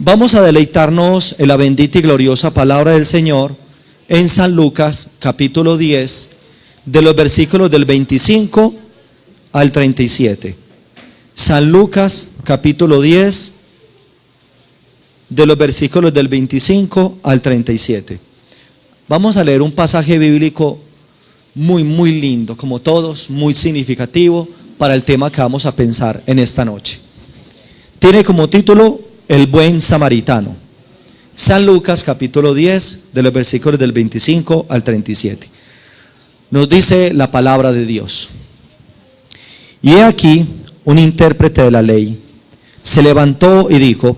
Vamos a deleitarnos en la bendita y gloriosa palabra del Señor en San Lucas capítulo 10, de los versículos del 25 al 37. San Lucas capítulo 10, de los versículos del 25 al 37. Vamos a leer un pasaje bíblico muy lindo, como todos, muy significativo para el tema que vamos a pensar en esta noche. Tiene como título El buen samaritano. San Lucas capítulo 10, de los versículos del 25 al 37. Nos dice la palabra de Dios: y he aquí un intérprete de la ley se levantó y dijo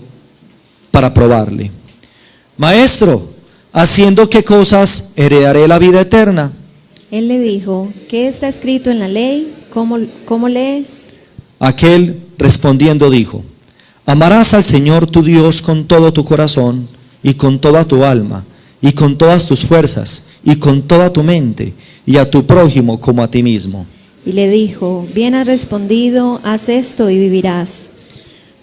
para probarle: Maestro, ¿haciendo qué cosas heredaré la vida eterna? Él le dijo: ¿qué está escrito en la ley? ¿Cómo lees? Aquel respondiendo dijo: amarás al Señor tu Dios con todo tu corazón y con toda tu alma y con todas tus fuerzas y con toda tu mente, y a tu prójimo como a ti mismo. Y le dijo: bien has respondido, haz esto y vivirás.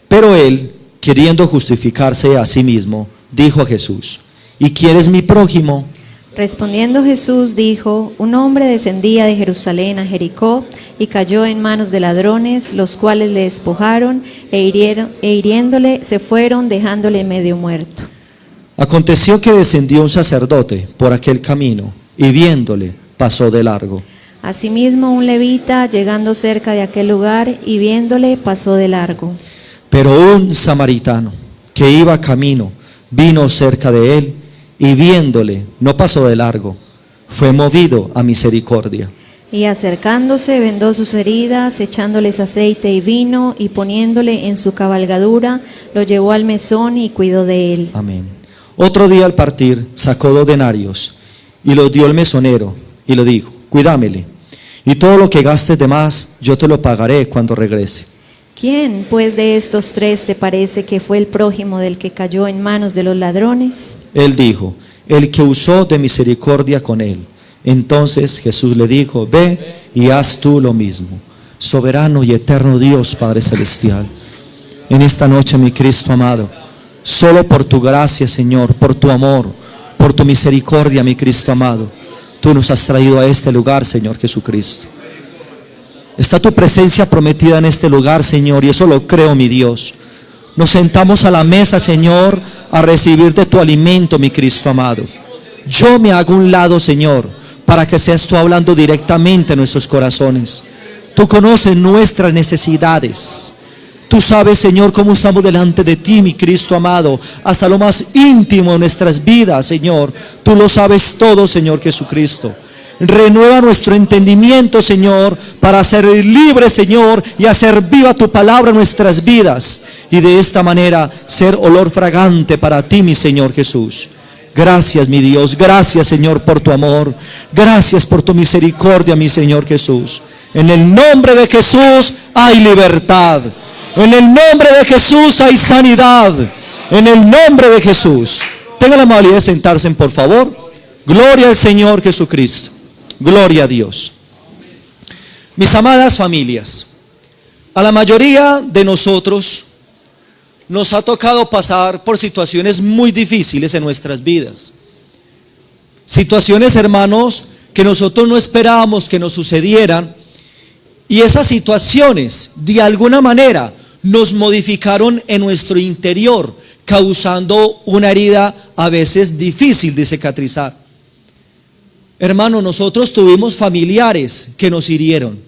Pero él, queriendo justificarse a sí mismo, dijo a Jesús: ¿y quién es mi prójimo? Respondiendo Jesús dijo: un hombre descendía de Jerusalén a Jericó y cayó en manos de ladrones, los cuales le despojaron e hiriéndole se fueron, dejándole medio muerto. Aconteció que descendió un sacerdote por aquel camino y viéndole pasó de largo. Asimismo un levita, llegando cerca de aquel lugar y viéndole, pasó de largo. Pero un samaritano que iba camino vino cerca de él y viéndole no pasó de largo, fue movido a misericordia. Y acercándose vendó sus heridas, echándoles aceite y vino, y poniéndole en su cabalgadura, lo llevó al mesón y cuidó de él. Amén. Otro día al partir sacó 2 denarios y los dio al mesonero y le dijo: cuídamele, y todo lo que gastes de más yo te lo pagaré cuando regrese. ¿Quién, pues, de estos 3 te parece que fue el prójimo del que cayó en manos de los ladrones? Él dijo: el que usó de misericordia con él. Entonces Jesús le dijo: ve y haz tú lo mismo. Soberano y eterno Dios Padre Celestial, en esta noche, mi Cristo amado, solo por tu gracia, Señor, por tu amor, por tu misericordia, mi Cristo amado, tú nos has traído a este lugar, Señor Jesucristo. Está tu presencia prometida en este lugar, Señor, y eso lo creo, mi Dios. Nos sentamos a la mesa, Señor, a recibir de tu alimento, mi Cristo amado. Yo me hago un lado, Señor, para que seas tú hablando directamente a nuestros corazones. Tú conoces nuestras necesidades. Tú sabes, Señor, cómo estamos delante de ti, mi Cristo amado, hasta lo más íntimo de nuestras vidas, Señor. Tú lo sabes todo, Señor Jesucristo. Renueva nuestro entendimiento, Señor, para ser libres, Señor, y hacer viva tu palabra en nuestras vidas, y de esta manera ser olor fragante para ti, mi Señor Jesús. Gracias, mi Dios, gracias, Señor, por tu amor, gracias por tu misericordia, mi Señor Jesús. En el nombre de Jesús hay libertad, en el nombre de Jesús hay sanidad, en el nombre de Jesús. Tengan la amabilidad de sentarse, por favor. Gloria al Señor Jesucristo. Gloria a Dios. Mis amadas familias, a la mayoría de nosotros nos ha tocado pasar por situaciones muy difíciles en nuestras vidas. Situaciones, hermanos, que nosotros no esperábamos que nos sucedieran, y esas situaciones de alguna manera nos modificaron en nuestro interior, causando una herida a veces difícil de cicatrizar. Hermano, nosotros tuvimos familiares que nos hirieron.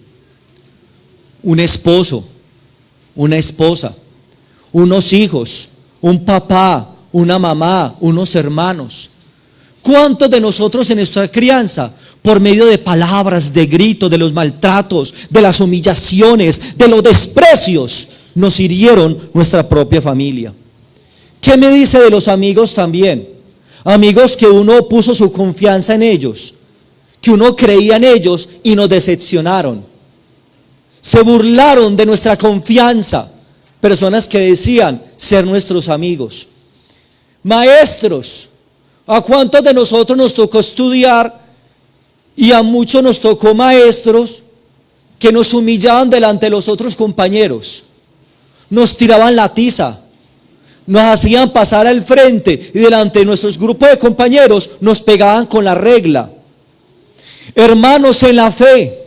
Un esposo, una esposa, unos hijos, un papá, una mamá, unos hermanos. ¿Cuántos de nosotros en nuestra crianza, por medio de palabras, de gritos, de los maltratos, de las humillaciones, de los desprecios, nos hirieron nuestra propia familia? ¿Qué me dice de los amigos también? Amigos que uno puso su confianza en ellos, que uno creía en ellos y nos decepcionaron. Se burlaron de nuestra confianza. Personas que decían ser nuestros amigos. Maestros, ¿a cuántos de nosotros nos tocó estudiar? Y a muchos nos tocó maestros que nos humillaban delante de los otros compañeros. Nos tiraban la tiza, nos hacían pasar al frente y delante de nuestros grupos de compañeros nos pegaban con la regla. Hermanos en la fe,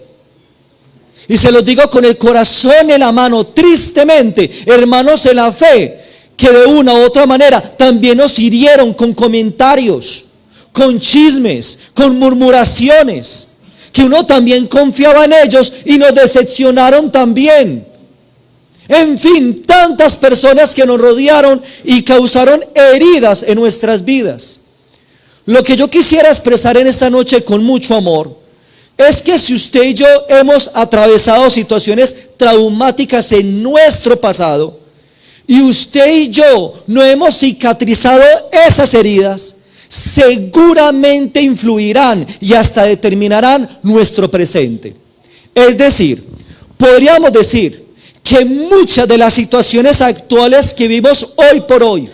y se los digo con el corazón en la mano, tristemente, hermanos en la fe, que de una u otra manera también nos hirieron con comentarios, con chismes, con murmuraciones, que uno también confiaba en ellos y nos decepcionaron también. En fin, tantas personas que nos rodearon y causaron heridas en nuestras vidas. Lo que yo quisiera expresar en esta noche con mucho amor es que si usted y yo hemos atravesado situaciones traumáticas en nuestro pasado y usted y yo no hemos cicatrizado esas heridas, seguramente influirán y hasta determinarán nuestro presente. Es decir, podríamos decir que muchas de las situaciones actuales que vivimos hoy por hoy,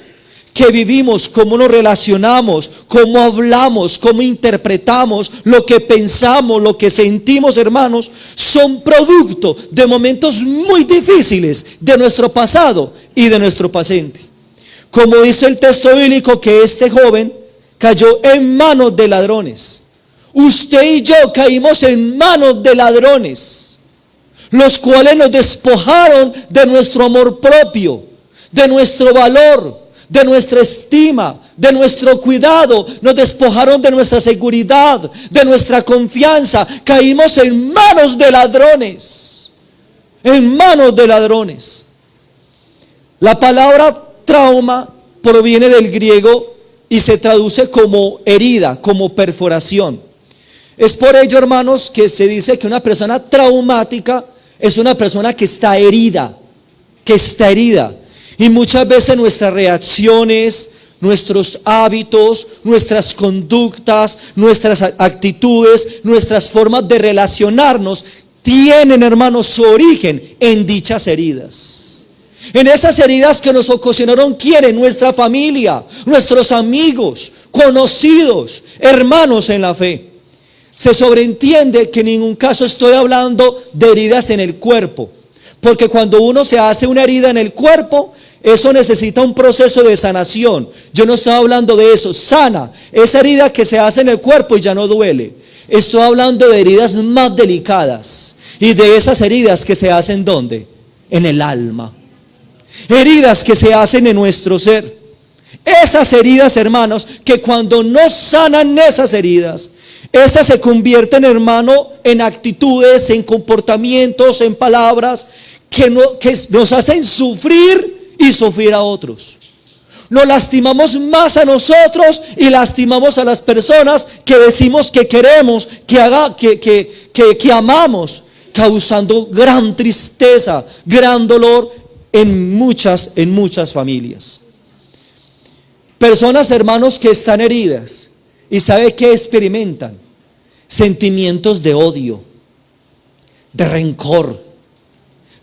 que vivimos, cómo nos relacionamos, cómo hablamos, cómo interpretamos, lo que pensamos, lo que sentimos, hermanos, son producto de momentos muy difíciles de nuestro pasado y de nuestro presente. Como dice el texto bíblico, que este joven cayó en manos de ladrones. Usted y yo caímos en manos de ladrones, los cuales nos despojaron de nuestro amor propio, de nuestro valor, de nuestra estima, de nuestro cuidado. Nos despojaron de nuestra seguridad, de nuestra confianza. Caímos en manos de ladrones, en manos de ladrones. La palabra trauma proviene del griego y se traduce como herida, como perforación. Es por ello, hermanos, que se dice que una persona traumática es una persona que está herida, Y muchas veces nuestras reacciones, nuestros hábitos, nuestras conductas, nuestras actitudes, nuestras formas de relacionarnos tienen, hermanos, su origen en dichas heridas. En esas heridas que nos ocasionaron, ¿quiénes? Nuestra familia, nuestros amigos, conocidos, hermanos en la fe. Se sobreentiende que en ningún caso estoy hablando de heridas en el cuerpo, porque cuando uno se hace una herida en el cuerpo, eso necesita un proceso de sanación. Yo no estoy hablando de eso. Sana esa herida que se hace en el cuerpo y ya no duele. Estoy hablando de heridas más delicadas, y de esas heridas que se hacen ¿dónde? En el alma. Heridas que se hacen en nuestro ser. Esas heridas, hermanos, que cuando no sanan esas heridas, estas se convierten, hermano, en actitudes, en comportamientos, en palabras que nos hacen sufrir y sufrir a otros. Nos lastimamos más a nosotros y lastimamos a las personas que decimos que queremos, que amamos, causando gran tristeza, gran dolor en muchas familias. Personas, hermanos, que están heridas y ¿sabe qué experimentan? Sentimientos de odio, de rencor,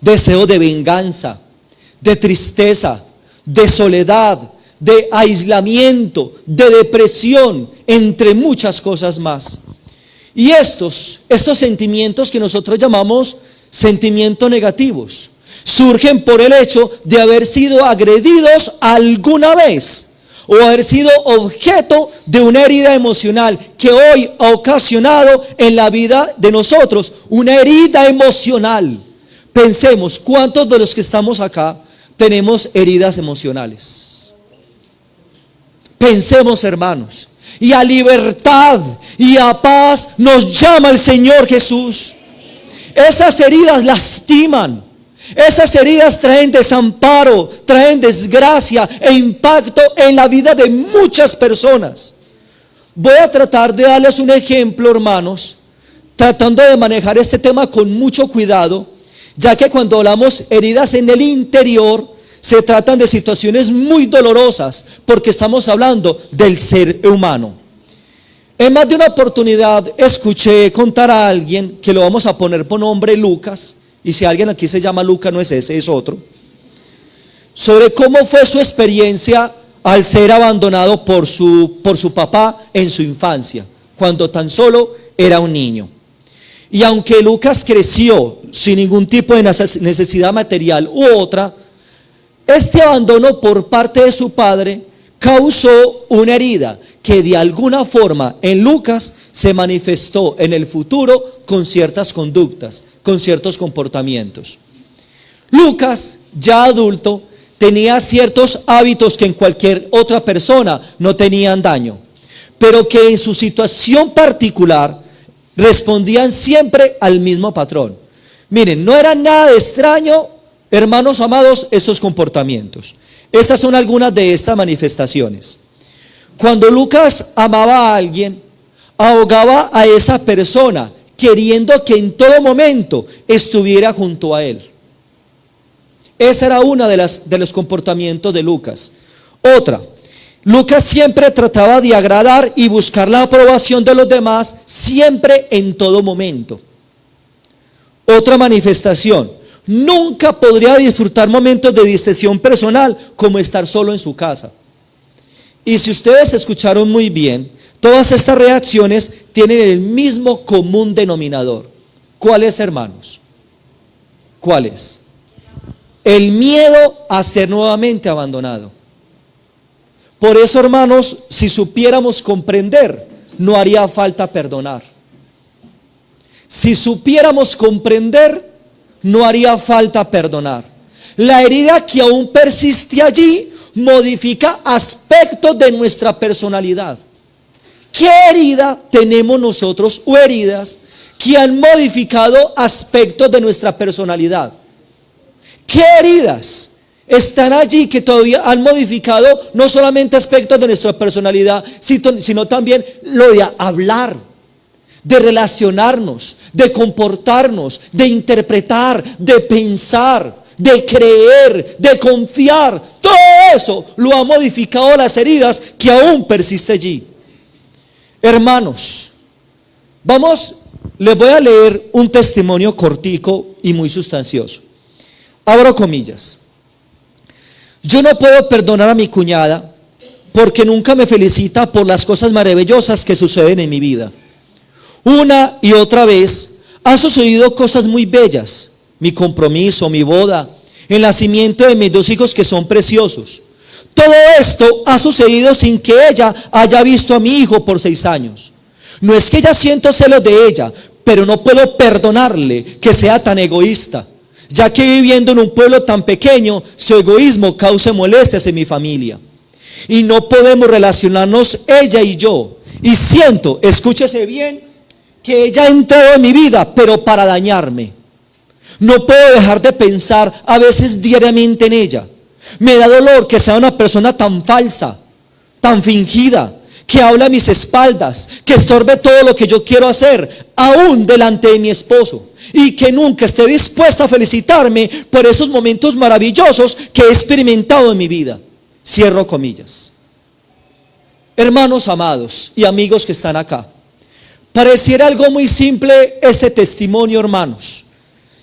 deseo de venganza, de tristeza, de soledad, de aislamiento, de depresión, entre muchas cosas más. Y estos sentimientos que nosotros llamamos sentimientos negativos surgen por el hecho de haber sido agredidos alguna vez o haber sido objeto de una herida emocional que hoy ha ocasionado en la vida de nosotros una herida emocional. Pensemos, ¿cuántos de los que estamos acá tenemos heridas emocionales? Pensemos, hermanos, y a libertad y a paz nos llama el Señor Jesús. Esas heridas lastiman. Esas heridas traen desamparo, traen desgracia e impacto en la vida de muchas personas. Voy a tratar de darles un ejemplo, hermanos, tratando de manejar este tema con mucho cuidado, ya que cuando hablamos heridas en el interior, se tratan de situaciones muy dolorosas, porque estamos hablando del ser humano. En más de una oportunidad escuché contar a alguien, que lo vamos a poner por nombre Lucas, y si alguien aquí se llama Lucas, no es ese, es otro, sobre cómo fue su experiencia al ser abandonado por su papá en su infancia, cuando tan solo era un niño. Y aunque Lucas creció sin ningún tipo de necesidad material u otra, Este abandono por parte de su padre causó una herida que de alguna forma en Lucas se manifestó en el futuro con ciertas conductas, con ciertos comportamientos. Lucas, ya adulto, tenía ciertos hábitos que en cualquier otra persona no tenían daño, pero que en su situación particular respondían siempre al mismo patrón. Miren, no era nada de extraño, hermanos amados, estos comportamientos. Estas son algunas de estas manifestaciones. Cuando Lucas amaba a alguien, ahogaba a esa persona, queriendo que en todo momento estuviera junto a él. Esa era una de los comportamientos de Lucas. Otra, Lucas siempre trataba de agradar y buscar la aprobación de los demás, siempre en todo momento. Otra manifestación, nunca podría disfrutar momentos de distensión personal como estar solo en su casa. Y si ustedes escucharon muy bien, todas estas reacciones tienen el mismo común denominador. ¿Cuál es, hermanos? ¿Cuál es? El miedo a ser nuevamente abandonado. Por eso, hermanos, si supiéramos comprender, no haría falta perdonar. Si supiéramos comprender, no haría falta perdonar. La herida que aún persiste allí modifica aspectos de nuestra personalidad. ¿Qué herida tenemos nosotros o heridas que han modificado aspectos de nuestra personalidad? ¿Qué heridas están allí que todavía han modificado no solamente aspectos de nuestra personalidad, sino también lo de hablar, de relacionarnos, de comportarnos, de interpretar, de pensar, de creer, de confiar? Todo eso lo ha modificado las heridas que aún persiste allí. Hermanos, les voy a leer un testimonio cortico y muy sustancioso. Abro comillas. Yo no puedo perdonar a mi cuñada porque nunca me felicita por las cosas maravillosas que suceden en mi vida. Una y otra vez han sucedido cosas muy bellas: mi compromiso, mi boda, el nacimiento de mis 2 hijos que son preciosos. Todo esto ha sucedido sin que ella haya visto a mi hijo por 6 años. No es que ella siento celos de ella, pero no puedo perdonarle que sea tan egoísta, ya que viviendo en un pueblo tan pequeño, su egoísmo causa molestias en mi familia. Y no podemos relacionarnos ella y yo. Y siento, escúchese bien, que ella ha entrado en mi vida, pero para dañarme. No puedo dejar de pensar a veces diariamente en ella. Me da dolor que sea una persona tan falsa, tan fingida, que habla a mis espaldas, que estorbe todo lo que yo quiero hacer, aún delante de mi esposo, y que nunca esté dispuesta a felicitarme por esos momentos maravillosos que he experimentado en mi vida. Cierro comillas. Hermanos amados y amigos que están acá, pareciera algo muy simple este testimonio, hermanos.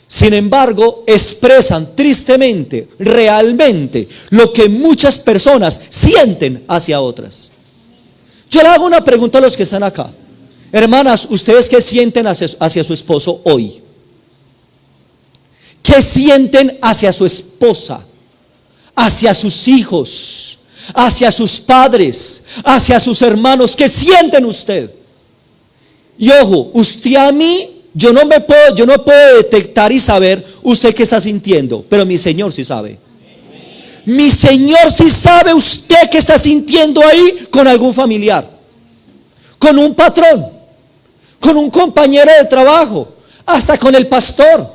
Sin embargo, expresan tristemente, realmente, lo que muchas personas sienten hacia otras. Yo le hago una pregunta a los que están acá. Hermanas, ¿ustedes qué sienten hacia su esposo hoy? ¿Qué sienten hacia su esposa? Hacia sus hijos, hacia sus padres, hacia sus hermanos. ¿Qué sienten usted? Y ojo, usted a mí, yo no puedo detectar y saber usted qué está sintiendo, pero mi Señor sí sabe. Mi Señor sí sabe usted qué está sintiendo ahí con algún familiar, con un patrón, con un compañero de trabajo, hasta con el pastor,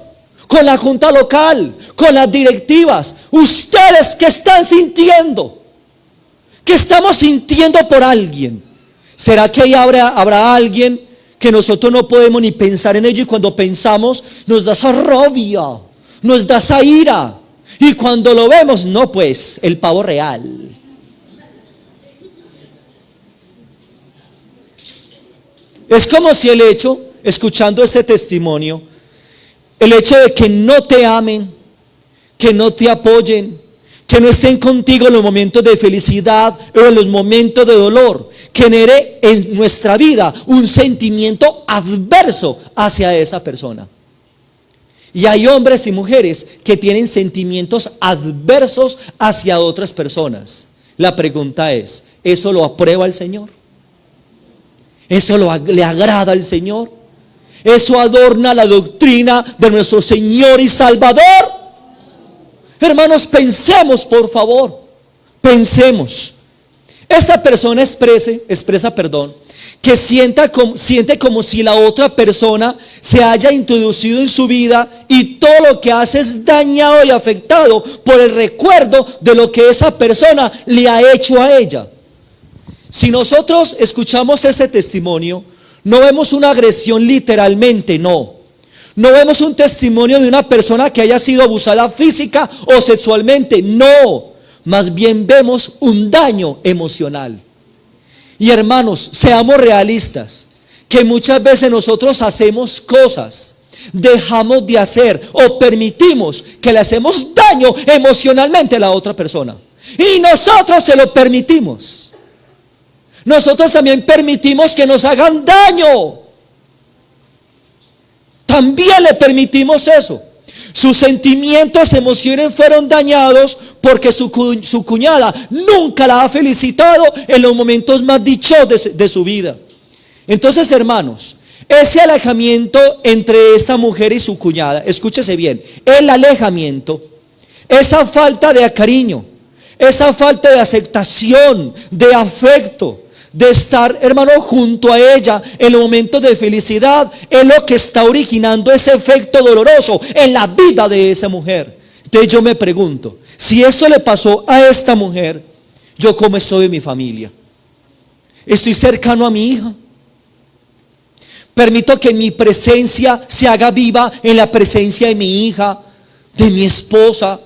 con la junta local, con las directivas. Ustedes qué están sintiendo, qué estamos sintiendo por alguien. ¿Será que ahí habrá alguien que nosotros no podemos ni pensar en ello, y cuando pensamos nos da esa rabia, nos da esa ira, y cuando lo vemos, no, pues el pavo real? Es como si el hecho, escuchando este testimonio, el hecho de que no te amen, que no te apoyen, que no estén contigo en los momentos de felicidad o en los momentos de dolor, genere en nuestra vida un sentimiento adverso hacia esa persona. Y hay hombres y mujeres que tienen sentimientos adversos hacia otras personas. La pregunta es, ¿eso lo aprueba el Señor? ¿Eso le agrada al Señor? ¿Eso adorna la doctrina de nuestro Señor y Salvador? Hermanos, pensemos, por favor. Pensemos. Esta persona expresa, que siente como si la otra persona se haya introducido en su vida y todo lo que hace es dañado y afectado por el recuerdo de lo que esa persona le ha hecho a ella. Si nosotros escuchamos ese testimonio, no vemos una agresión literalmente, no vemos un testimonio de una persona que haya sido abusada física o sexualmente, no, más bien vemos un daño emocional. Y hermanos, seamos realistas, que muchas veces nosotros hacemos cosas, dejamos de hacer o permitimos que le hacemos daño emocionalmente a la otra persona. Y nosotros se lo permitimos. Nosotros también permitimos que nos hagan daño. También le permitimos eso. Sus sentimientos, emociones fueron dañados porque su cuñada nunca la ha felicitado en los momentos más dichosos de su vida. Entonces, hermanos, ese alejamiento entre esta mujer y su cuñada, escúchese bien, el alejamiento, esa falta de cariño, esa falta de aceptación, de afecto, de estar, hermano, junto a ella en los momentos de felicidad, es lo que está originando ese efecto doloroso en la vida de esa mujer. Entonces yo me pregunto, si esto le pasó a esta mujer, ¿yo cómo estoy en mi familia? ¿Estoy cercano a mi hija? ¿Permito que mi presencia se haga viva en la presencia de mi hija, de mi esposa,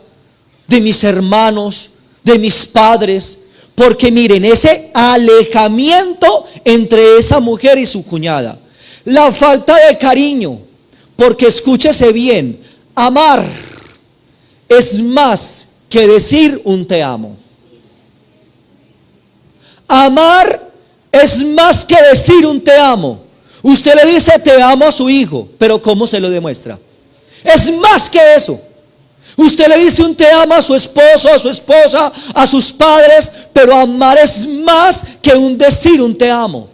de mis hermanos, de mis padres? Porque miren, ese alejamiento entre esa mujer y su cuñada, la falta de cariño, porque escúchese bien, amar es más que decir un te amo. Amar es más que decir un te amo. Usted le dice te amo a su hijo, pero ¿cómo se lo demuestra? Es más que eso. Usted le dice un te amo a su esposo, a su esposa, a sus padres, pero amar es más que un decir un te amo.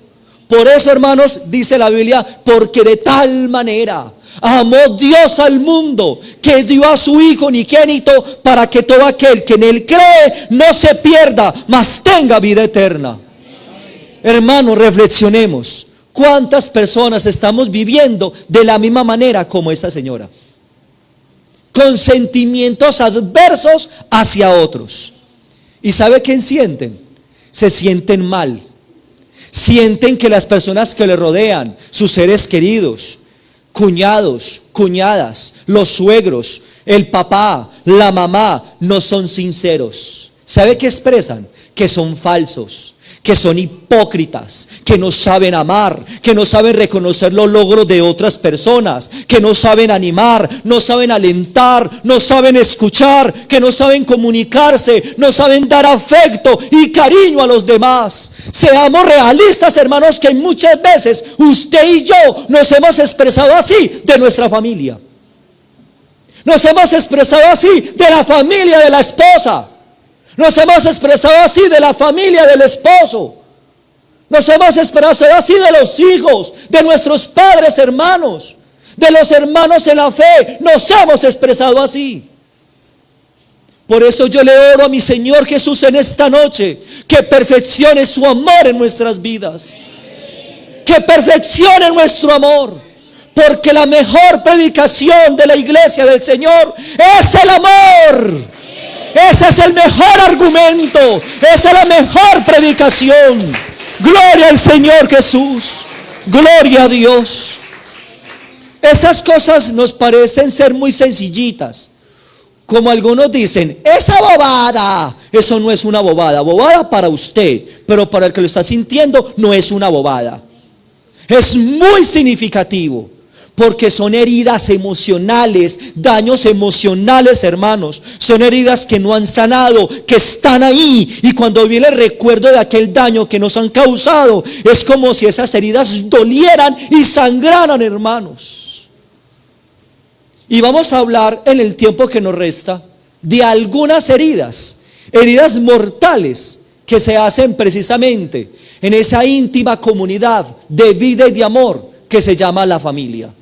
Por eso, hermanos, dice la Biblia, porque de tal manera amó Dios al mundo, que dio a su Hijo unigénito, para que todo aquel que en él cree no se pierda, mas tenga vida eterna. Hermanos, reflexionemos. ¿Cuántas personas estamos viviendo de la misma manera como esta señora? Con sentimientos adversos hacia otros. ¿Y sabe qué sienten? Se sienten mal. Sienten que las personas que le rodean, sus seres queridos, cuñados, cuñadas, los suegros, el papá, la mamá, no son sinceros. ¿Sabe qué expresan? Que son falsos, que son hipócritas, que no saben amar, que no saben reconocer los logros de otras personas, que no saben animar, no saben alentar, no saben escuchar, que no saben comunicarse, no saben dar afecto y cariño a los demás. Seamos realistas, hermanos, que muchas veces usted y yo nos hemos expresado así de nuestra familia. Nos hemos expresado así de la familia de la esposa. Nos hemos expresado así de la familia del esposo. Nos hemos expresado así de los hijos, de nuestros padres, hermanos, de los hermanos en la fe. Nos hemos expresado así. Por eso yo le oro a mi Señor Jesús en esta noche, que perfeccione su amor en nuestras vidas. Que perfeccione nuestro amor. Porque la mejor predicación de la iglesia del Señor es el amor. Ese es el mejor argumento, esa es la mejor predicación. Gloria al Señor Jesús, gloria a Dios. Esas cosas nos parecen ser muy sencillitas. Como algunos dicen, esa bobada, eso no es una bobada. Bobada para usted, pero para el que lo está sintiendo no es una bobada. Es muy significativo. Porque son heridas emocionales, daños emocionales, hermanos. Son heridas que no han sanado, que están ahí. Y cuando viene el recuerdo de aquel daño que nos han causado, es como si esas heridas dolieran y sangraran, hermanos. Y vamos a hablar en el tiempo que nos resta de algunas heridas, heridas mortales que se hacen precisamente en esa íntima comunidad de vida y de amor que se llama la familia.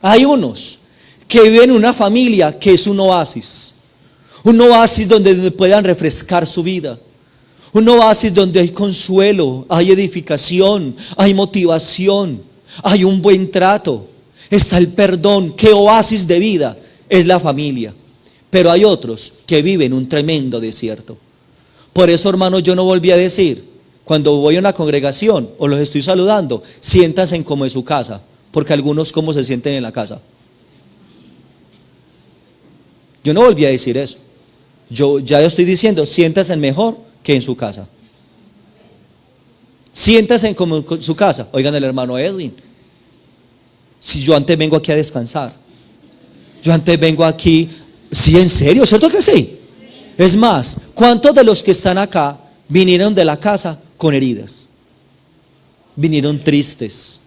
Hay unos que viven en una familia que es un oasis donde puedan refrescar su vida, un oasis donde hay consuelo, hay edificación, hay motivación, hay un buen trato, está el perdón. ¿Qué oasis de vida es la familia? Pero hay otros que viven un tremendo desierto. Por eso, hermanos, yo no volví a decir, cuando voy a una congregación o los estoy saludando, siéntanse como en su casa, porque algunos cómo se sienten en la casa. Yo no volví a decir eso. Yo estoy diciendo, siéntanse mejor que en su casa. Siéntanse como en su casa. Oigan, el hermano Edwin, si yo antes vengo aquí a descansar, yo antes vengo aquí, sí, en serio, ¿cierto que sí? Es más, ¿cuántos de los que están acá vinieron de la casa con heridas? Vinieron tristes,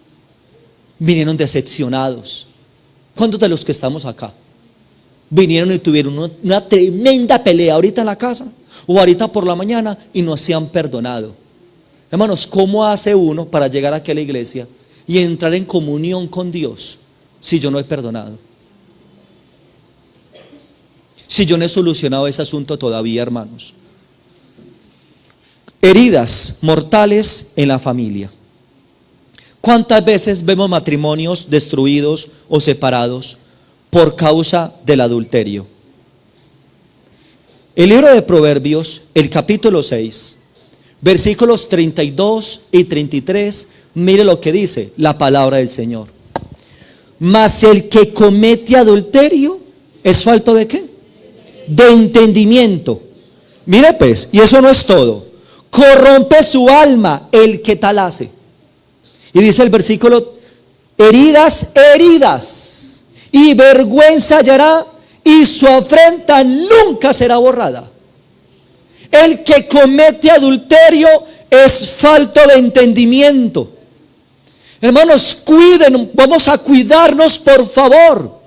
vinieron decepcionados. ¿Cuántos de los que estamos acá vinieron y tuvieron una tremenda pelea ahorita en la casa o ahorita por la mañana y no se han perdonado? Hermanos, ¿cómo hace uno para llegar aquí a la iglesia y entrar en comunión con Dios si yo no he perdonado? Si yo no he solucionado ese asunto todavía, hermanos. Heridas mortales en la familia. ¿Cuántas veces vemos matrimonios destruidos o separados por causa del adulterio? El libro de Proverbios, el capítulo 6, versículos 32 y 33, mire lo que dice la palabra del Señor. Mas el que comete adulterio es falto ¿de qué? De entendimiento. Mire pues, y eso no es todo. Corrompe su alma el que tal hace. Y dice el versículo, heridas, y vergüenza hallará, y su afrenta nunca será borrada. El que comete adulterio es falto de entendimiento. Hermanos, cuiden, vamos a cuidarnos, por favor.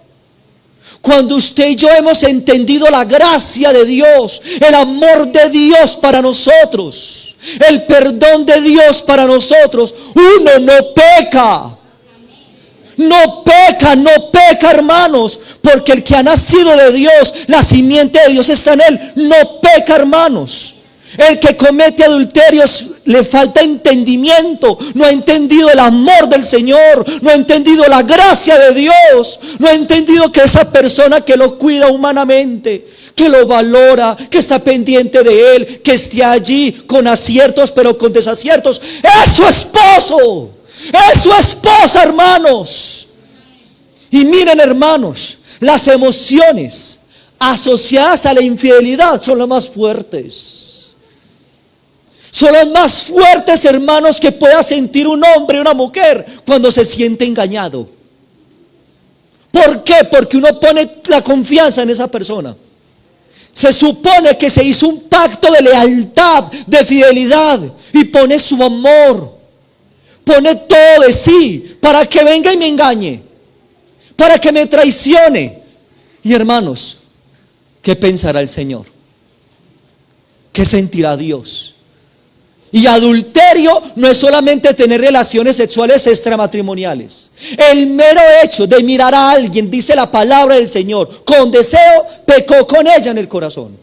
Cuando usted y yo hemos entendido la gracia de Dios, el amor de Dios para nosotros, el perdón de Dios para nosotros, uno no peca. No peca, hermanos, porque el que ha nacido de Dios, la simiente de Dios está en él. No peca, hermanos. El que comete adulterios le falta entendimiento, no ha entendido el amor del Señor, no ha entendido la gracia de Dios, no ha entendido que esa persona que lo cuida humanamente, que lo valora, que está pendiente de él, que esté allí con aciertos pero con desaciertos, es su esposo, es su esposa, hermanos. Y miren, hermanos, las emociones asociadas a la infidelidad son las más fuertes. Son las más fuertes, hermanos, que pueda sentir un hombre y una mujer cuando se siente engañado. ¿Por qué? Porque uno pone la confianza en esa persona. Se supone que se hizo un pacto de lealtad, de fidelidad, y pone su amor, pone todo de sí para que venga y me engañe, para que me traicione. Y hermanos, ¿qué pensará el Señor? ¿Qué sentirá Dios? Y adulterio no es solamente tener relaciones sexuales extramatrimoniales. El mero hecho de mirar a alguien, dice la palabra del Señor, con deseo, pecó con ella en el corazón.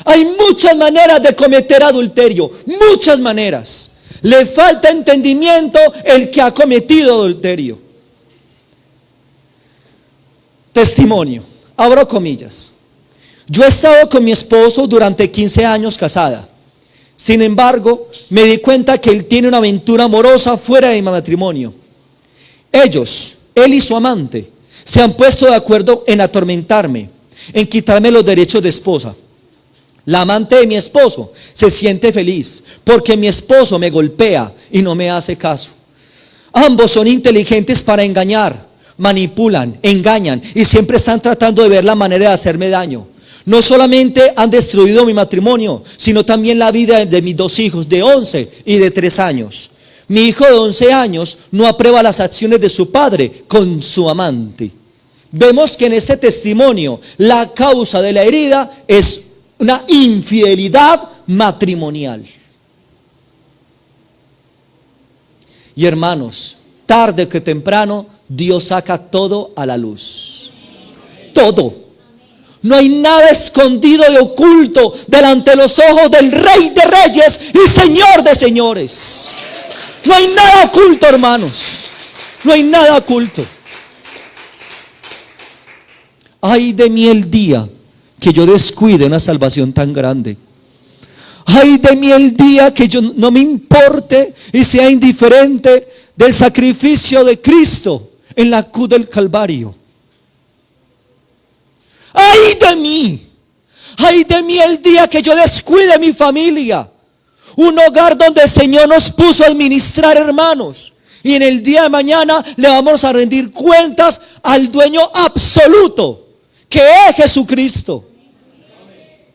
Hay muchas maneras de cometer adulterio, muchas maneras. Le falta entendimiento el que ha cometido adulterio. Testimonio, abro comillas. Yo he estado con mi esposo durante 15 años casada. Sin embargo, me di cuenta que él tiene una aventura amorosa fuera de mi matrimonio. Él y su amante, se han puesto de acuerdo en atormentarme, en quitarme los derechos de esposa. La amante de mi esposo se siente feliz porque mi esposo me golpea y no me hace caso. Ambos son inteligentes para engañar, manipulan, engañan y siempre están tratando de ver la manera de hacerme daño. No solamente han destruido mi matrimonio, sino también la vida de mis dos hijos de 11 y de 3 años. Mi hijo de 11 años no aprueba las acciones de su padre con su amante. Vemos que en este testimonio la causa de la herida es una infidelidad matrimonial. Y hermanos, tarde que temprano, Dios saca todo a la luz. Todo. No hay nada escondido y oculto delante de los ojos del Rey de Reyes y Señor de Señores. No hay nada oculto, hermanos. No hay nada oculto. Ay de mí el día que yo descuide una salvación tan grande. Ay de mí el día que yo no me importe y sea indiferente del sacrificio de Cristo en la cruz del Calvario. Ay de mí el día que yo descuide mi familia. Un hogar donde el Señor nos puso a administrar, hermanos. Y en el día de mañana le vamos a rendir cuentas al dueño absoluto, que es Jesucristo.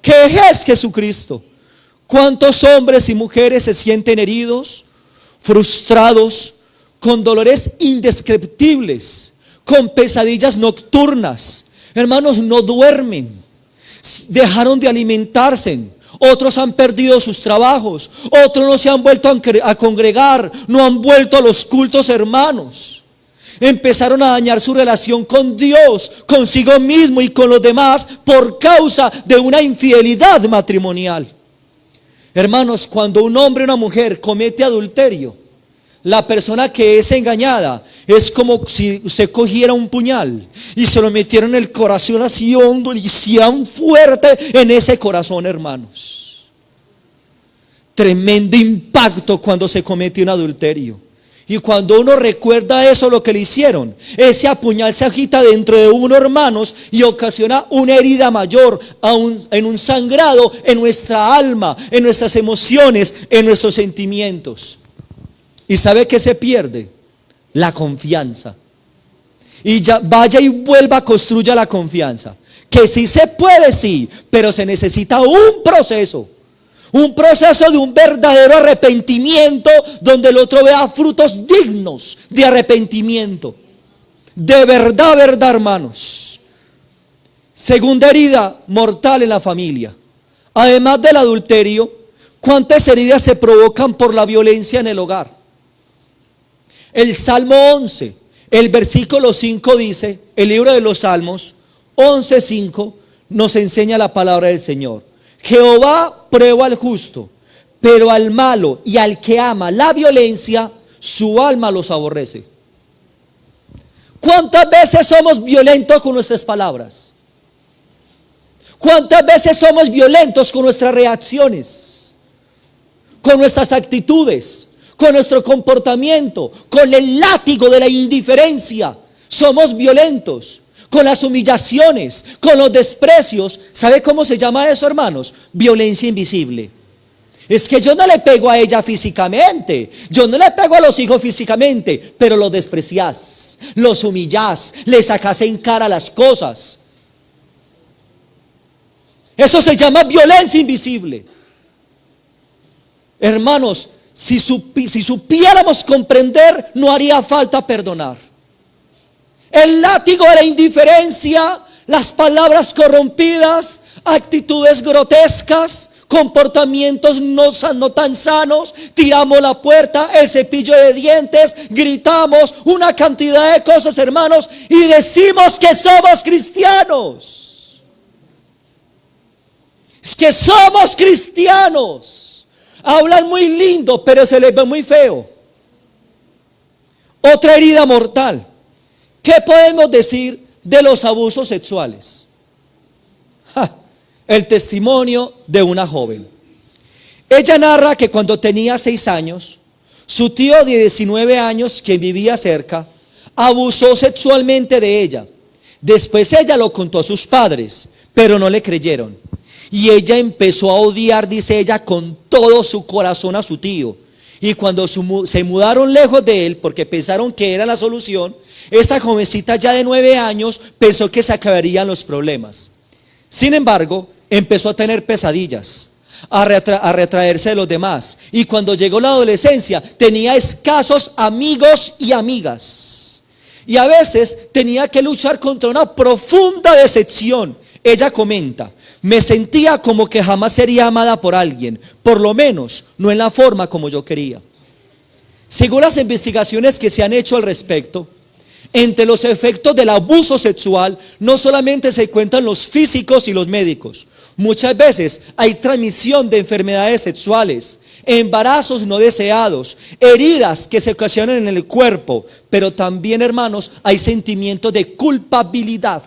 Que es Jesucristo. ¿Cuántos hombres y mujeres se sienten heridos, frustrados, con dolores indescriptibles, con pesadillas nocturnas? Hermanos, no duermen, dejaron de alimentarse. Otros han perdido sus trabajos, otros no se han vuelto a congregar, no han vuelto a los cultos, hermanos. Empezaron a dañar su relación con Dios, consigo mismo y con los demás por causa de una infidelidad matrimonial. Hermanos, cuando un hombre o una mujer comete adulterio, la persona que es engañada es como si usted cogiera un puñal y se lo metiera en el corazón así hondo y hicieran fuerte en ese corazón, hermanos. Tremendo impacto cuando se comete un adulterio. Y cuando uno recuerda eso, lo que le hicieron, ese puñal se agita dentro de uno, hermanos, y ocasiona una herida mayor, en un sangrado en nuestra alma, en nuestras emociones, en nuestros sentimientos. ¿Y sabe qué se pierde? La confianza. Y ya vaya y vuelva, construya la confianza. Que sí se puede, sí, pero se necesita un proceso de un verdadero arrepentimiento, donde el otro vea frutos dignos de arrepentimiento. De verdad, hermanos. Segunda herida mortal en la familia. Además del adulterio, ¿cuántas heridas se provocan por la violencia en el hogar? El Salmo 11, el versículo 5 dice, el libro de los Salmos 11:5 nos enseña la palabra del Señor. Jehová prueba al justo, pero al malo y al que ama la violencia, su alma los aborrece. ¿Cuántas veces somos violentos con nuestras palabras? ¿Cuántas veces somos violentos con nuestras reacciones, con nuestras actitudes, con nuestro comportamiento, con el látigo de la indiferencia? Somos violentos con las humillaciones, con los desprecios. ¿Sabe cómo se llama eso, hermanos? Violencia invisible. Es que yo no le pego a ella físicamente, yo no le pego a los hijos físicamente, pero los despreciás, los humillás, les sacás en cara las cosas. Eso se llama violencia invisible. Hermanos, si supiéramos comprender, no haría falta perdonar. El látigo de la indiferencia, las palabras corrompidas, actitudes grotescas, comportamientos no tan sanos, tiramos la puerta, el cepillo de dientes, gritamos una cantidad de cosas, hermanos, y decimos que somos cristianos. Es que somos cristianos. Hablan muy lindo, pero se les ve muy feo. Otra herida mortal. ¿Qué podemos decir de los abusos sexuales? El testimonio de una joven. Ella narra que cuando tenía 6 años, su tío de 19 años, quien vivía cerca, abusó sexualmente de ella. Después ella lo contó a sus padres, pero no le creyeron. Y ella empezó a odiar, dice ella, con todo su corazón a su tío. Y cuando se mudaron lejos de él, porque pensaron que era la solución, esta jovencita ya de 9 años pensó que se acabarían los problemas. Sin embargo, empezó a tener pesadillas. a retraerse de los demás. Y cuando llegó la adolescencia, tenía escasos amigos y amigas. Y a veces tenía que luchar contra una profunda decepción. Ella comenta: me sentía como que jamás sería amada por alguien, por lo menos no en la forma como yo quería. Según las investigaciones que se han hecho al respecto, entre los efectos del abuso sexual no solamente se cuentan los físicos y los médicos. Muchas veces hay transmisión de enfermedades sexuales, embarazos no deseados, heridas que se ocasionan en el cuerpo, pero también, hermanos, hay sentimientos de culpabilidad.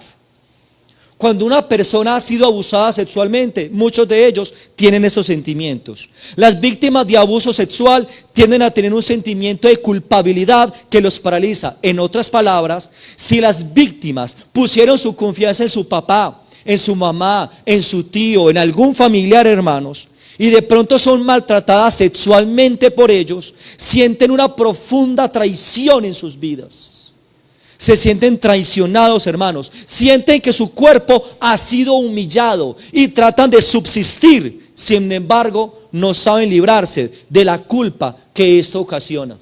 Cuando una persona ha sido abusada sexualmente, muchos de ellos tienen esos sentimientos. Las víctimas de abuso sexual tienden a tener un sentimiento de culpabilidad que los paraliza. En otras palabras, si las víctimas pusieron su confianza en su papá, en su mamá, en su tío, en algún familiar, hermanos, y de pronto son maltratadas sexualmente por ellos, sienten una profunda traición en sus vidas. Se sienten traicionados, hermanos. Sienten que su cuerpo ha sido humillado y tratan de subsistir. Sin embargo, no saben librarse de la culpa que esto ocasiona.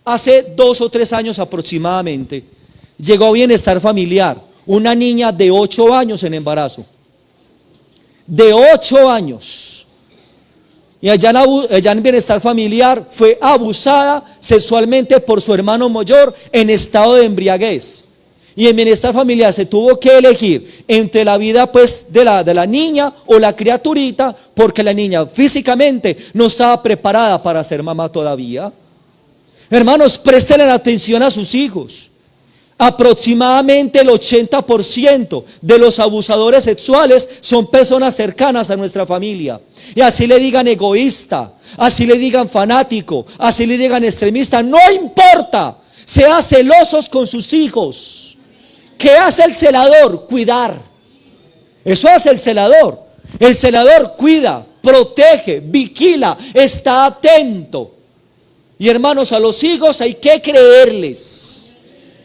Hace 2 o 3 años aproximadamente, llegó a Bienestar Familiar una niña de 8 años en embarazo. De 8 años. Y allá en Bienestar Familiar fue abusada sexualmente por su hermano mayor en estado de embriaguez. Y en Bienestar Familiar se tuvo que elegir entre la vida pues de la niña o la criaturita, porque la niña físicamente no estaba preparada para ser mamá todavía. Hermanos, presten atención a sus hijos. Aproximadamente el 80% de los abusadores sexuales son personas cercanas a nuestra familia. Y así le digan egoísta, así le digan fanático, así le digan extremista, no importa. Sean celosos con sus hijos. ¿Qué hace el celador? Cuidar. Eso hace el celador. El celador cuida, protege, vigila, está atento. Y hermanos, a los hijos hay que creerles.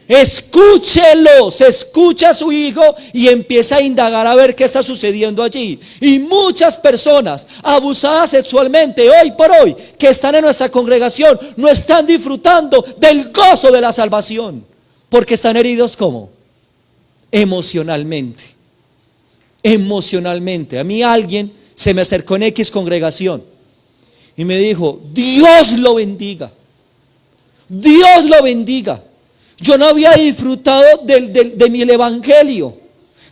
Escúchelos, escucha a su hijo y empieza a indagar a ver qué está sucediendo allí. Y muchas personas abusadas sexualmente hoy por hoy que están en nuestra congregación no están disfrutando del gozo de la salvación, porque están heridos ¿cómo? Emocionalmente. Emocionalmente. A mí alguien se me acercó en X congregación y me dijo: Dios lo bendiga, Dios lo bendiga. Yo no había disfrutado de mi evangelio,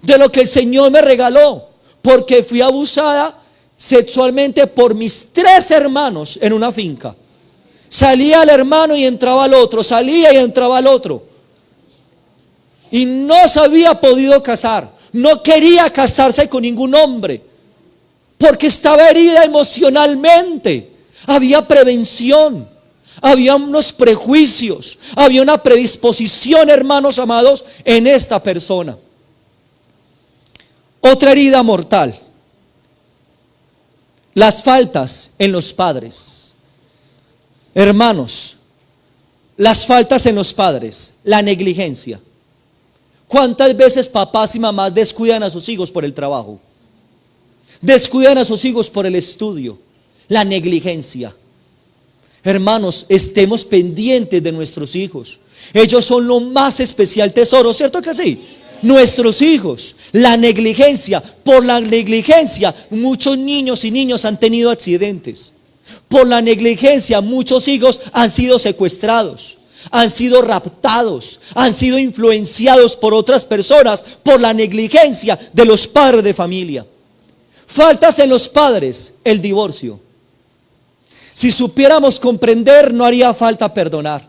de lo que el Señor me regaló, porque fui abusada sexualmente por mis 3 hermanos en una finca. Salía el hermano y entraba el otro, salía y entraba el otro. Y no se había podido casar, no quería casarse con ningún hombre, porque estaba herida emocionalmente. Había prevención. Había unos prejuicios, había una predisposición, hermanos amados, en esta persona. Otra herida mortal: las faltas en los padres. Hermanos, las faltas en los padres, la negligencia. ¿Cuántas veces papás y mamás descuidan a sus hijos por el trabajo? Descuidan a sus hijos por el estudio. La negligencia. Hermanos, estemos pendientes de nuestros hijos. Ellos son lo más especial tesoro, ¿cierto que sí? Nuestros hijos. La negligencia, por la negligencia muchos niños y niñas han tenido accidentes. Por la negligencia muchos hijos han sido secuestrados, han sido raptados, han sido influenciados por otras personas, por la negligencia de los padres de familia. Faltas en los padres, el divorcio. Si supiéramos comprender, no haría falta perdonar.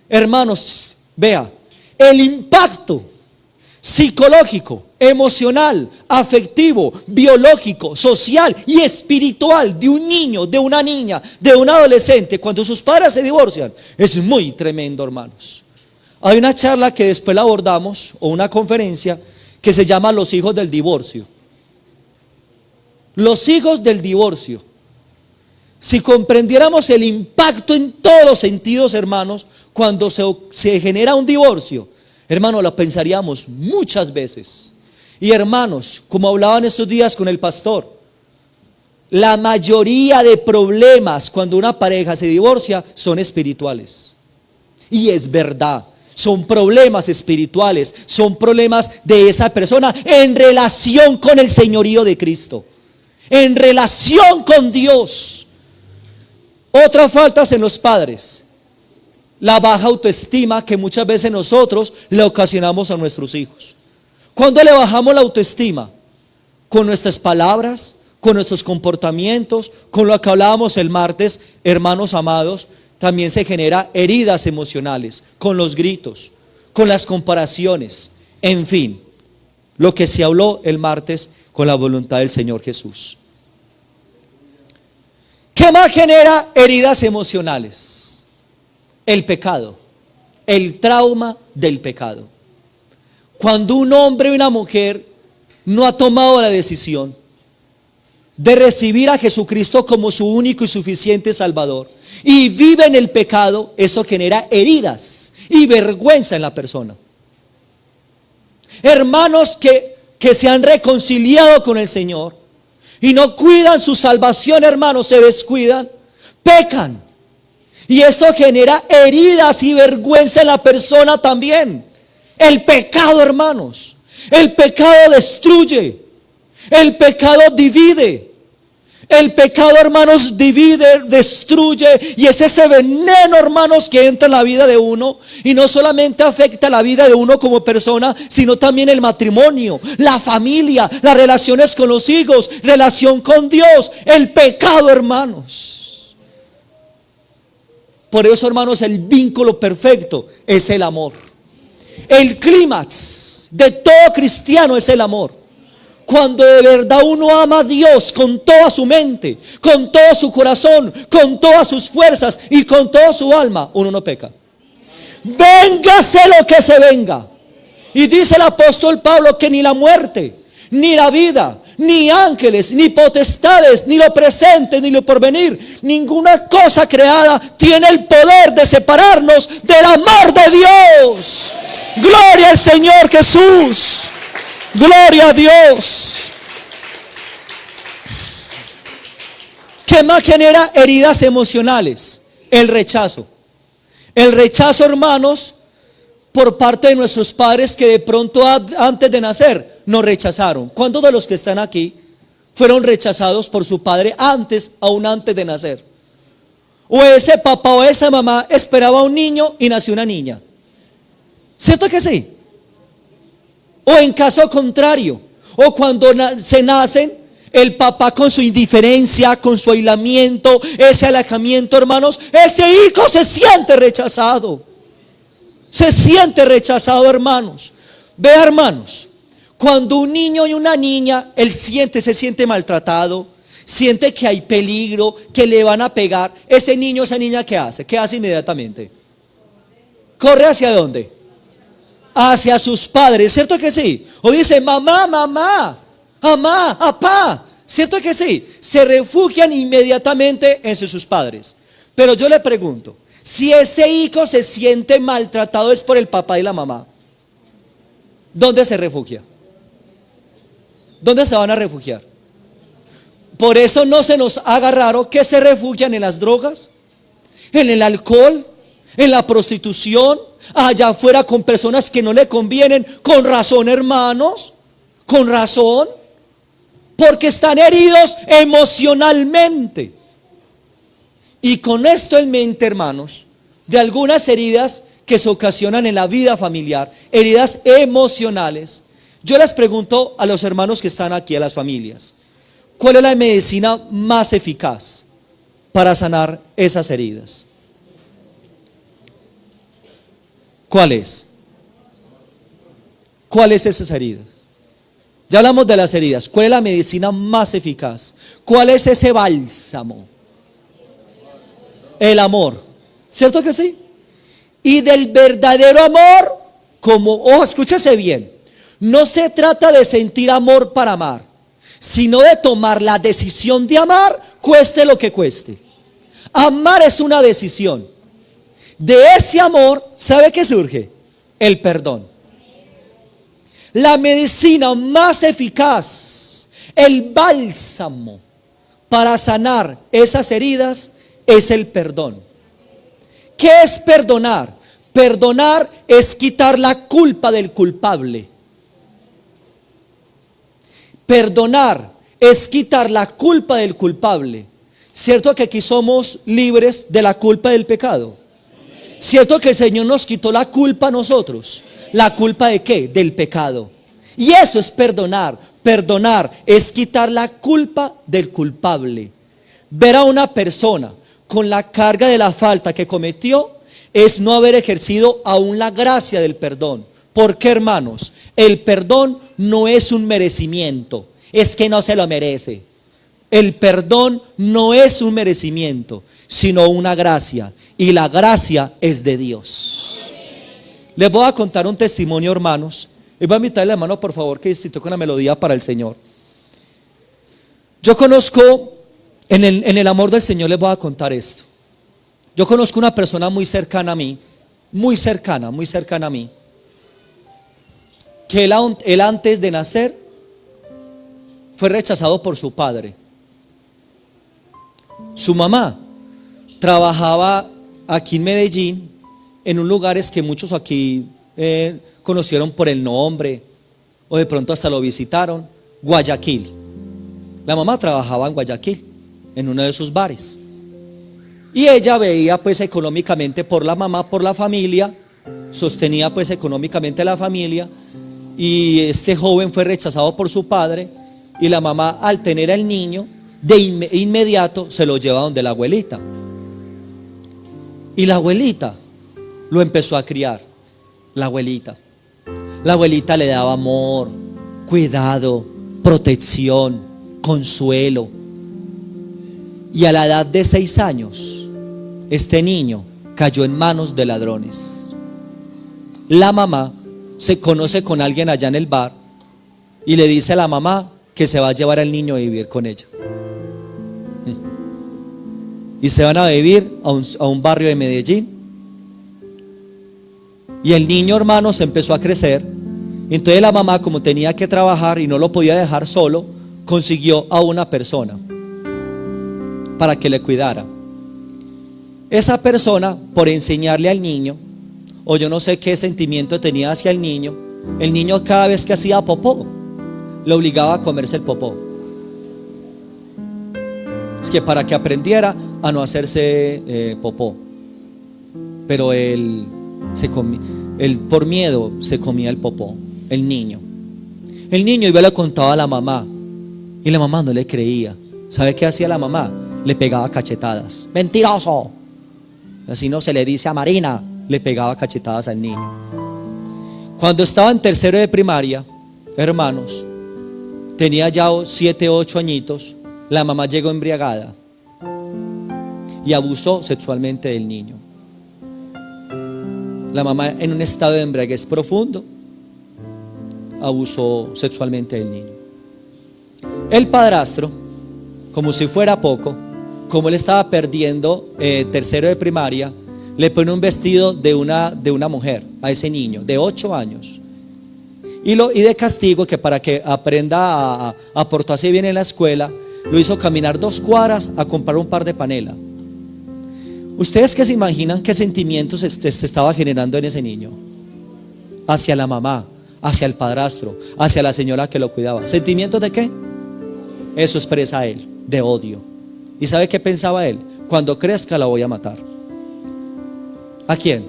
Hermanos, vea, el impacto psicológico, emocional, afectivo, biológico, social y espiritual de un niño, de una niña, de un adolescente cuando sus padres se divorcian es muy tremendo, hermanos. Hay una charla que después la abordamos, o una conferencia que se llama Los hijos del divorcio. Los hijos del divorcio. Si comprendiéramos el impacto en todos los sentidos, hermanos, cuando se genera un divorcio, hermanos, lo pensaríamos muchas veces. Y hermanos, como hablaba en estos días con el pastor, la mayoría de problemas cuando una pareja se divorcia son espirituales. Y es verdad, son problemas espirituales, son problemas de esa persona en relación con el señorío de Cristo, en relación con Dios. Otras faltas en los padres: la baja autoestima que muchas veces nosotros le ocasionamos a nuestros hijos. ¿Cuándo le bajamos la autoestima? Con nuestras palabras, con nuestros comportamientos, con lo que hablábamos el martes, hermanos amados. También se genera heridas emocionales, con los gritos, con las comparaciones, en fin, lo que se habló el martes con la voluntad del Señor Jesús. ¿Qué más genera heridas emocionales? El pecado, el trauma del pecado. Cuando un hombre y una mujer no ha tomado la decisión de recibir a Jesucristo como su único y suficiente Salvador y vive en el pecado, eso genera heridas y vergüenza en la persona. Hermanos que se han reconciliado con el Señor y no cuidan su salvación, hermanos, se descuidan, pecan. Y esto genera heridas y vergüenza en la persona también. El pecado, hermanos, el pecado destruye, el pecado divide. El pecado, hermanos, divide, destruye, y es ese veneno, hermanos, que entra en la vida de uno, y no solamente afecta la vida de uno como persona, sino también el matrimonio, la familia, las relaciones con los hijos, relación con Dios. El pecado, hermanos. Por eso, hermanos, el vínculo perfecto es el amor. El clímax de todo cristiano es el amor. Cuando de verdad uno ama a Dios con toda su mente, con todo su corazón, con todas sus fuerzas y con toda su alma, uno no peca. Véngase lo que se venga. Y dice el apóstol Pablo que ni la muerte, ni la vida, ni ángeles, ni potestades, ni lo presente, ni lo porvenir, ninguna cosa creada tiene el poder de separarnos del amor de Dios. Gloria al Señor Jesús. Gloria a Dios. ¿Qué más genera heridas emocionales? El rechazo. El rechazo, hermanos, por parte de nuestros padres que de pronto antes de nacer nos rechazaron. ¿Cuántos de los que están aquí fueron rechazados por su padre aún antes de nacer? O ese papá o esa mamá esperaba un niño y nació una niña. ¿Cierto que sí? O en caso contrario, o cuando se nacen, el papá con su indiferencia, con su aislamiento, ese alejamiento, hermanos, ese hijo se siente rechazado. Se siente rechazado, hermanos. Vea, hermanos, cuando un niño y una niña, se siente maltratado, siente que hay peligro, que le van a pegar, ese niño, esa niña, ¿qué hace? ¿Qué hace inmediatamente? ¿Corre hacia dónde? Hacia sus padres, ¿cierto que sí? O dice mamá, mamá, mamá, papá, ¿cierto que sí? Se refugian inmediatamente en sus padres. Pero yo le pregunto, si ese hijo se siente maltratado es por el papá y la mamá, ¿dónde se refugia? ¿Dónde se van a refugiar? Por eso no se nos haga raro que se refugian en las drogas, en el alcohol, en la prostitución, allá afuera con personas que no le convienen. Con razón, hermanos, con razón, porque están heridos emocionalmente. Y con esto en mente, hermanos, de algunas heridas que se ocasionan en la vida familiar, heridas emocionales, yo les pregunto a los hermanos que están aquí, a las familias, ¿cuál es la medicina más eficaz para sanar esas heridas? ¿Cuál es? ¿Cuáles esas heridas? Ya hablamos de las heridas. ¿Cuál es la medicina más eficaz? ¿Cuál es ese bálsamo? El amor. ¿Cierto que sí? Y del verdadero amor, escúchese bien, no se trata de sentir amor para amar, sino de tomar la decisión de amar, cueste lo que cueste. Amar es una decisión. De ese amor, ¿sabe qué surge? El perdón. La medicina más eficaz, el bálsamo para sanar esas heridas es el perdón. ¿Qué es perdonar? Perdonar es quitar la culpa del culpable. Perdonar es quitar la culpa del culpable. ¿Cierto que aquí somos libres de la culpa del pecado? ¿Cierto que el Señor nos quitó la culpa a nosotros? ¿La culpa de qué? Del pecado. Y eso es perdonar. Perdonar es quitar la culpa del culpable. Ver a una persona con la carga de la falta que cometió es no haber ejercido aún la gracia del perdón. ¿Por qué, hermanos? El perdón no es un merecimiento, es que no se lo merece. El perdón no es un merecimiento, sino una gracia, y la gracia es de Dios. Les voy a contar un testimonio, hermanos, y voy a invitarle, hermano, por favor, que si toque una melodía para el Señor. Yo conozco, en el amor del Señor les voy a contar esto. Yo conozco una persona muy cercana a mí, muy cercana a mí, que él antes de nacer fue rechazado por su padre. Su mamá trabajaba aquí en Medellín, en un lugares que muchos aquí conocieron por el nombre, o de pronto hasta lo visitaron, Guayaquil. La mamá trabajaba en Guayaquil, en uno de sus bares. Y ella veía pues económicamente por la mamá, por la familia, sostenía pues económicamente a la familia. Y este joven fue rechazado por su padre, y la mamá, al tener al niño, de inmediato se lo lleva donde la abuelita. Y la abuelita lo empezó a criar. La abuelita le daba amor, cuidado, protección, consuelo. Y a la edad de 6 años, este niño cayó en manos de ladrones. La mamá se conoce con alguien allá en el bar y le dice a la mamá que se va a llevar al niño a vivir con ella. Y se van a vivir a un barrio de Medellín. Y el niño, hermano, se empezó a crecer. Entonces la mamá, como tenía que trabajar y no lo podía dejar solo, consiguió a una persona para que le cuidara. Esa persona, por enseñarle al niño, o yo no sé qué sentimiento tenía hacia el niño cada vez que hacía popó, le obligaba a comerse el popó. Es que para que aprendiera a no hacerse popó. Pero él por miedo se comía el popó, el niño. El niño iba y le contaba a la mamá, y la mamá no le creía. ¿Sabe qué hacía la mamá? Le pegaba cachetadas. ¡Mentiroso! Así no se le dice a Marina. Le pegaba cachetadas al niño. Cuando estaba en tercero de primaria, hermanos, tenía ya 7, 8 añitos, la mamá llegó embriagada y abusó sexualmente del niño. La mamá, en un estado de embriaguez profundo, abusó sexualmente del niño. El padrastro, como si fuera poco, como él estaba perdiendo tercero de primaria, le pone un vestido de una mujer a ese niño de 8 años. Y de castigo, que para que aprenda a portarse bien en la escuela, lo hizo caminar 2 cuadras a comprar un par de panela. ¿Ustedes qué se imaginan qué sentimientos se estaba generando en ese niño? Hacia la mamá, hacia el padrastro, hacia la señora que lo cuidaba. ¿Sentimientos de qué? Eso expresa él, de odio. ¿Y sabe qué pensaba él? Cuando crezca la voy a matar. ¿A quién?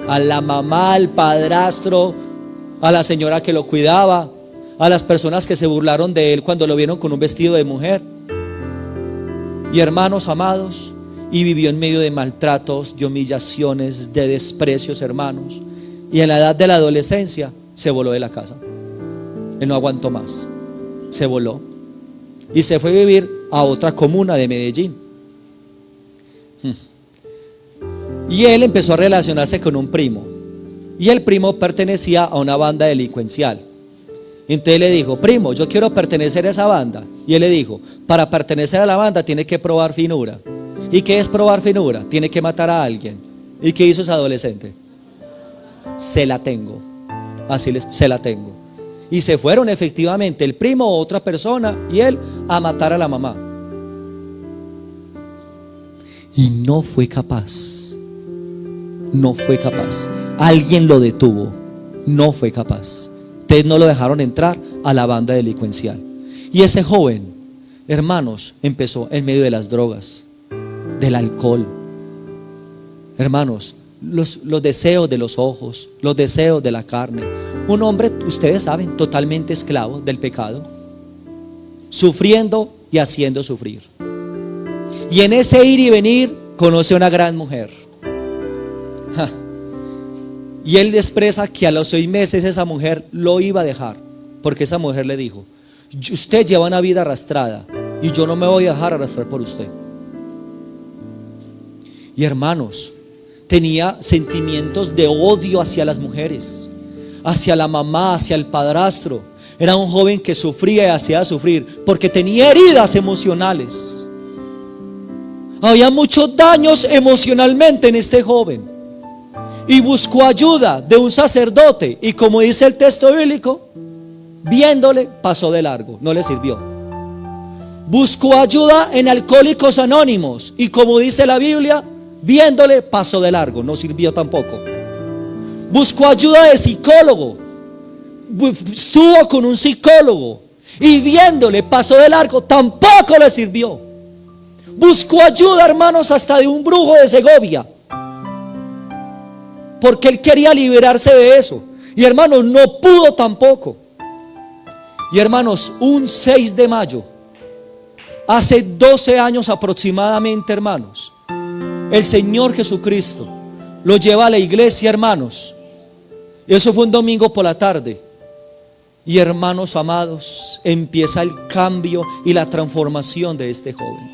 A la mamá, al padrastro, a la señora que lo cuidaba, a las personas que se burlaron de él cuando lo vieron con un vestido de mujer. Y hermanos amados, y vivió en medio de maltratos, de humillaciones, de desprecios, hermanos. Y en la edad de la adolescencia se voló de la casa. Él no aguantó más, se voló y se fue a vivir a otra comuna de Medellín. Y él empezó a relacionarse con un primo, y el primo pertenecía a una banda delincuencial. Entonces le dijo: primo, yo quiero pertenecer a esa banda. Y él le dijo: para pertenecer a la banda tiene que probar finura. ¿Y qué es probar finura? Tiene que matar a alguien. ¿Y qué hizo ese adolescente? Se la tengo. Se la tengo. Y se fueron efectivamente el primo o otra persona y él a matar a la mamá. y no fue capaz. No fue capaz. Alguien lo detuvo. No fue capaz. Ustedes no lo dejaron entrar a la banda delincuencial. Y ese joven, hermanos, empezó en medio de las drogas, del alcohol. Hermanos, los deseos de los ojos, los deseos de la carne. Un hombre, ustedes saben, totalmente esclavo del pecado, sufriendo y haciendo sufrir. Y en ese ir y venir conoce a una gran mujer. Y él expresa que a los 6 meses esa mujer lo iba a dejar, porque esa mujer le dijo: usted lleva una vida arrastrada y yo no me voy a dejar arrastrar por usted. Y hermanos, tenía sentimientos de odio hacia las mujeres, hacia la mamá, hacia el padrastro. Era un joven que sufría y hacía sufrir porque tenía heridas emocionales. Había muchos daños emocionalmente en este joven. Y buscó ayuda de un sacerdote, y como dice el texto bíblico, viéndole pasó de largo, no le sirvió. Buscó ayuda en Alcohólicos Anónimos, y como dice la Biblia, viéndole pasó de largo, no sirvió tampoco. Buscó ayuda de psicólogo, estuvo con un psicólogo y viéndole pasó de largo, tampoco le sirvió. Buscó ayuda, hermanos, hasta de un brujo de Segovia, porque él quería liberarse de eso. Y hermanos, no pudo tampoco. Y hermanos, un 6 de mayo, hace 12 años aproximadamente, hermanos, el Señor Jesucristo lo lleva a la iglesia, hermanos. Eso fue un domingo por la tarde. Y hermanos amados, empieza el cambio y la transformación de este joven.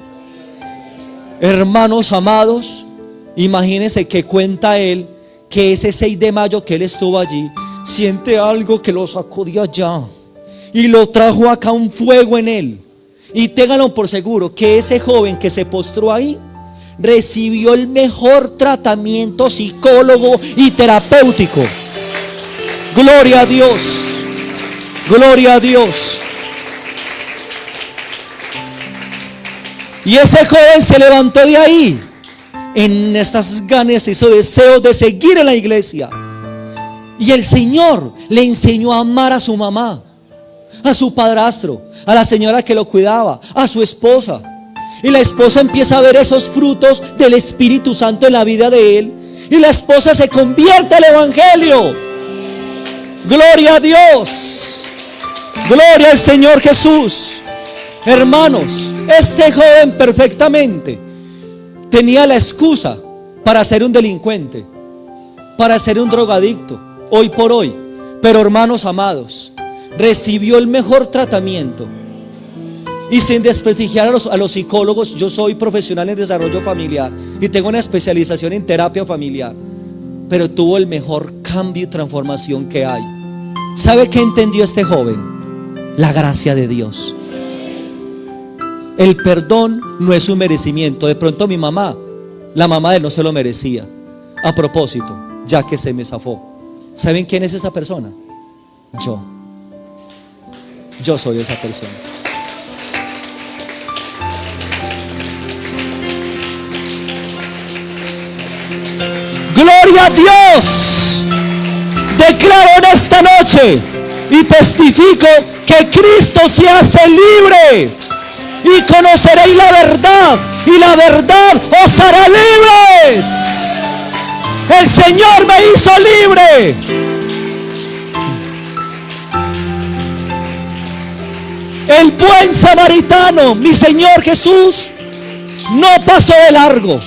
Hermanos amados, imagínense que cuenta él que ese 6 de mayo que él estuvo allí, siente algo que lo sacó de allá y lo trajo acá, un fuego en él. Y ténganlo por seguro que ese joven que se postró ahí recibió el mejor tratamiento psicólogo y terapéutico. Gloria a Dios, gloria a Dios. Y ese joven se levantó de ahí en esas ganas, esos deseos de seguir en la iglesia. Y el Señor le enseñó a amar a su mamá, a su padrastro, a la señora que lo cuidaba, a su esposa. Y la esposa empieza a ver esos frutos del Espíritu Santo en la vida de él. Y la esposa se convierte al Evangelio. Gloria a Dios, gloria al Señor Jesús. Hermanos, este joven perfectamente tenía la excusa para ser un delincuente, para ser un drogadicto, hoy por hoy. Pero hermanos amados, recibió el mejor tratamiento. Y sin desprestigiar a los psicólogos, yo soy profesional en desarrollo familiar y tengo una especialización en terapia familiar, pero tuvo el mejor cambio y transformación que hay. ¿Sabe qué entendió este joven? La gracia de Dios. El perdón no es un merecimiento. De pronto mi mamá, la mamá de él, no se lo merecía. A propósito, ya que se me zafó, ¿saben quién es esa persona? Yo soy esa persona. Gloria a Dios. Declaro en esta noche y testifico que Cristo se hace libre. Y conoceréis la verdad, y la verdad os hará libres. El Señor me hizo libre. El buen samaritano, mi Señor Jesús, no pasó de largo.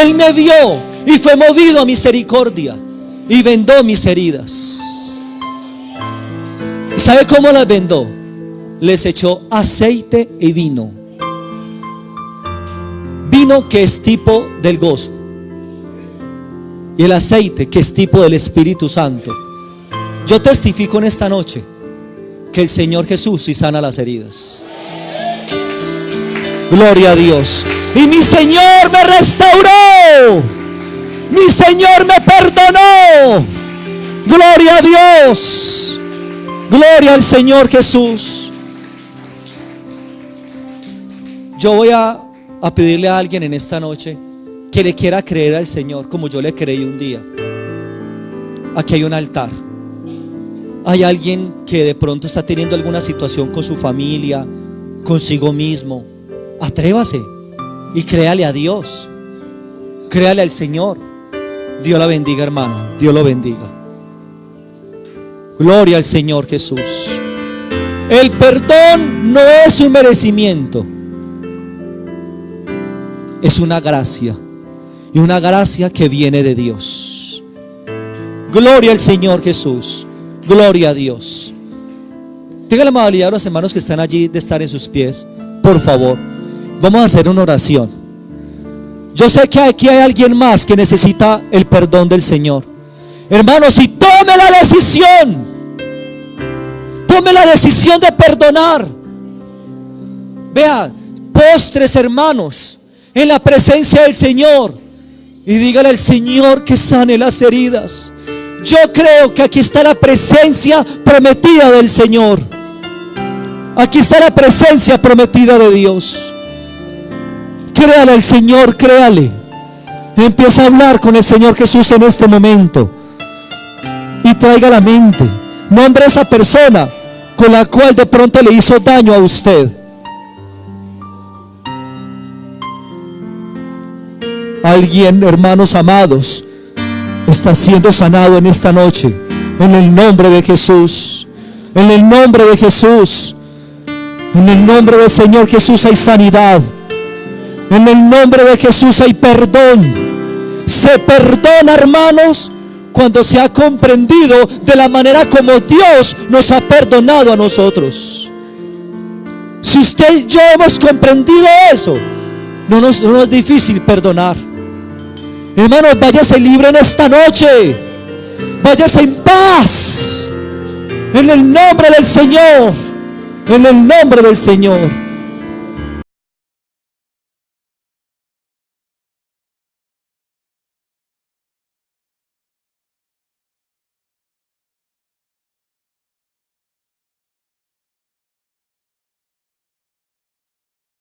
Él me vio y fue movido a misericordia y vendó mis heridas. ¿Y sabe cómo las vendó? Les echó aceite y vino. Vino que es tipo del gozo, y el aceite que es tipo del Espíritu Santo. Yo testifico en esta noche que el Señor Jesús sí sana las heridas. Gloria a Dios. Y mi Señor me restauró, mi Señor me perdonó. Gloria a Dios, gloria al Señor Jesús. Yo voy a pedirle a alguien en esta noche que le quiera creer al Señor como yo le creí un día. Aquí hay un altar. Hay alguien que de pronto está teniendo alguna situación con su familia, consigo mismo. Atrévase y créale a Dios. Créale al Señor. Dios la bendiga, hermana. Dios lo bendiga. Gloria al Señor Jesús. El perdón no es un merecimiento, es una gracia, y una gracia que viene de Dios. Gloria al Señor Jesús. Gloria a Dios. Tenga la amabilidad de los hermanos que están allí de estar en sus pies. Por favor, vamos a hacer una oración. Yo sé que aquí hay alguien más que necesita el perdón del Señor. Hermanos, y tome la decisión. Tome la decisión de perdonar. Vea, postres, hermanos, en la presencia del Señor, y dígale al Señor que sane las heridas. Yo creo que aquí está la presencia prometida del Señor. Aquí está la presencia prometida de Dios. Créale al Señor, créale. Empieza a hablar con el Señor Jesús en este momento. Y traiga a la mente, nombre a esa persona con la cual de pronto le hizo daño a usted. Alguien, hermanos amados, está siendo sanado en esta noche, en el nombre de Jesús. En el nombre de Jesús. En el nombre del Señor Jesús hay sanidad. En el nombre de Jesús hay perdón. Se perdona, hermanos, cuando se ha comprendido de la manera como Dios nos ha perdonado a nosotros. Si usted y yo hemos comprendido eso, no nos es difícil perdonar. Hermanos, váyase libre en esta noche. Váyase en paz. En el nombre del Señor. En el nombre del Señor.